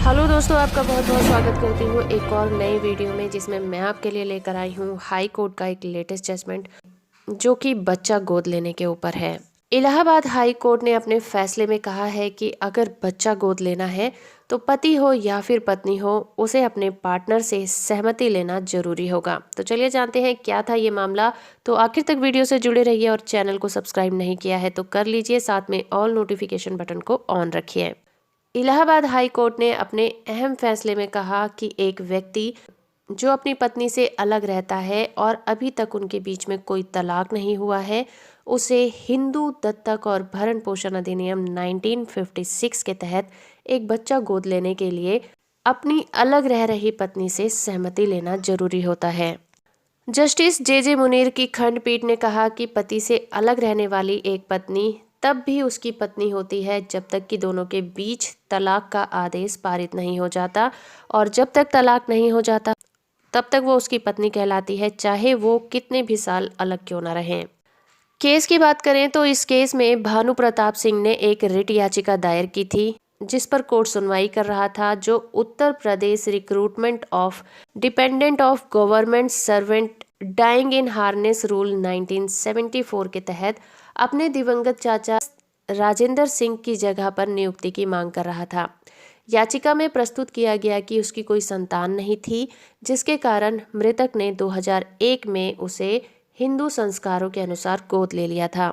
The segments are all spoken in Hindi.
हेलो दोस्तों, आपका बहुत बहुत स्वागत करती हूँ एक और नई वीडियो में, जिसमें मैं आपके लिए लेकर आई हूँ हाई कोर्ट का एक लेटेस्ट जजमेंट जो कि बच्चा गोद लेने के ऊपर है। इलाहाबाद हाई कोर्ट ने अपने फैसले में कहा है कि अगर बच्चा गोद लेना है तो पति हो या फिर पत्नी हो, उसे अपने पार्टनर से सहमति लेना जरूरी होगा। तो चलिए जानते हैं क्या था ये मामला। तो आखिर तक वीडियो से जुड़े रहिए और चैनल को सब्सक्राइब नहीं किया है तो कर लीजिए, साथ में ऑल नोटिफिकेशन बटन को ऑन रखिए। इलाहाबाद हाई कोर्ट ने अपने अहम फैसले में कहा कि एक व्यक्ति जो अपनी पत्नी से अलग रहता है और अभी तक उनके बीच में कोई तलाक नहीं हुआ है, उसे हिंदू दत्तक और भरण पोषण अधिनियम 1956 के तहत एक बच्चा गोद लेने के लिए अपनी अलग रह रही पत्नी से सहमति लेना जरूरी होता है। जस्टिस जे मुनीर की खंडपीठ ने कहा कि पति से अलग रहने वाली एक पत्नी तब भी उसकी पत्नी होती है जब तक कि दोनों के बीच तलाक का आदेश पारित नहीं हो जाता, और जब तक तलाक नहीं हो जाता तब तक वो उसकी पत्नी कहलाती है, चाहे वो कितने भी साल अलग क्यों ना रहें। केस की बात करें तो इस केस में भानु प्रताप सिंह ने एक रिट याचिका दायर की थी, जिस पर कोर्ट सुनवाई कर रहा था, जो Uttar Pradesh recruitment of dependent of government servant dying in harness rule 1974 के तहत अपने दिवंगत चाचा राजेंद्र सिंह की जगह पर नियुक्ति की मांग कर रहा था। याचिका में प्रस्तुत किया गया कि उसकी कोई संतान नहीं थी, जिसके कारण मृतक ने 2001 में उसे हिंदू संस्कारों के अनुसार गोद ले लिया था।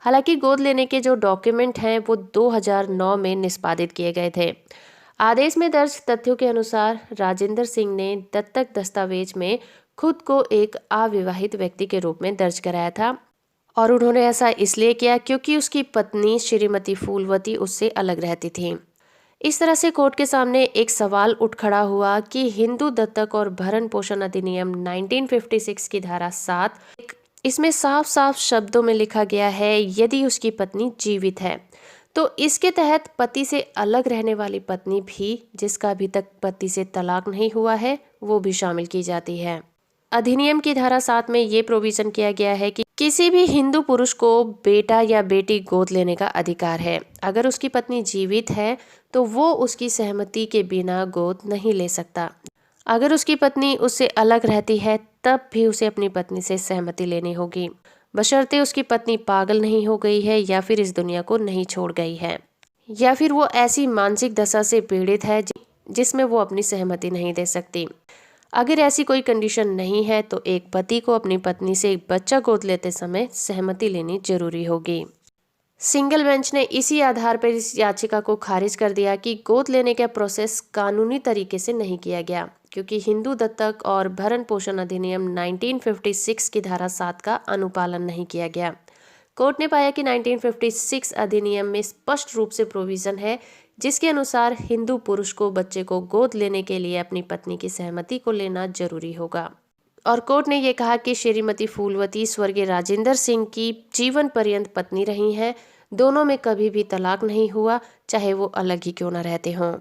हालांकि गोद लेने के जो डॉक्यूमेंट हैं वो 2009 में निष्पादित किए गए थे। आदेश में दर्ज तथ्यों के अनुसार राजेंद्र सिंह ने दत्तक दस्तावेज में खुद को एक अविवाहित व्यक्ति के रूप में दर्ज कराया था, और उन्होंने ऐसा इसलिए किया क्योंकि उसकी पत्नी श्रीमती फूलवती उससे अलग रहती थी। इस तरह से कोर्ट के सामने एक सवाल उठ खड़ा हुआ कि हिंदू दत्तक और भरण पोषण अधिनियम 1956 की धारा 7, इसमें साफ साफ शब्दों में लिखा गया है, यदि उसकी पत्नी जीवित है तो इसके तहत पति से अलग रहने वाली पत्नी भी, जिसका अभी तक पति से तलाक नहीं हुआ है, वो भी शामिल की जाती है। अधिनियम की धारा 7 में ये प्रोविजन किया गया है कि किसी भी हिंदू पुरुष को बेटा या बेटी गोद लेने का अधिकार है। अगर उसकी पत्नी जीवित है तो वो उसकी सहमति के बिना गोद नहीं ले सकता। अगर उसकी पत्नी उससे अलग रहती है तब भी उसे अपनी पत्नी से सहमति लेनी होगी, बशर्ते उसकी पत्नी पागल नहीं हो गई है या फिर इस दुनिया को नहीं छोड़ गई है, या फिर वो ऐसी मानसिक दशा से पीड़ित है जिसमें वो अपनी सहमति नहीं दे सकती। अगर ऐसी कोई कंडीशन नहीं है तो एक पति को अपनी पत्नी से एक बच्चा गोद लेते समय सहमति लेनी जरूरी होगी। सिंगल बेंच ने इसी आधार पर इस याचिका को खारिज कर दिया कि गोद लेने का प्रोसेस कानूनी तरीके से नहीं किया गया, क्योंकि हिंदू दत्तक और भरण पोषण अधिनियम 1956 की धारा 7 का अनुपालन नहीं किया गया। कोर्ट ने पाया कि 1956 अधिनियम में स्पष्ट रूप से प्रोविजन है जिसके अनुसार हिंदू पुरुष को बच्चे को गोद लेने के लिए अपनी पत्नी की सहमति को लेना जरूरी होगा। और कोर्ट ने यह कहा कि श्रीमती फूलवती स्वर्गीय राजेंद्र सिंह की जीवन पर्यंत पत्नी रही हैं। दोनों में कभी भी तलाक नहीं हुआ, चाहे वो अलग ही क्यों न रहते हों।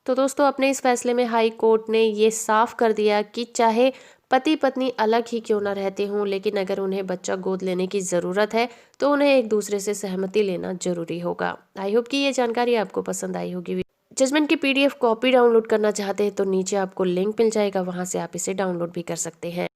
तो दोस्तों, अपने इस फैसले में हाई कोर्ट ने ये साफ कर दिया कि चाहे पति पत्नी अलग ही क्यों ना रहते हों, लेकिन अगर उन्हें बच्चा गोद लेने की ज़रूरत है तो उन्हें एक दूसरे से सहमति लेना जरूरी होगा। आई होप कि ये जानकारी आपको पसंद आई होगी। जजमेंट की पीडीएफ कॉपी डाउनलोड करना चाहते हैं तो नीचे आपको लिंक मिल जाएगा, वहां से आप इसे डाउनलोड भी कर सकते हैं।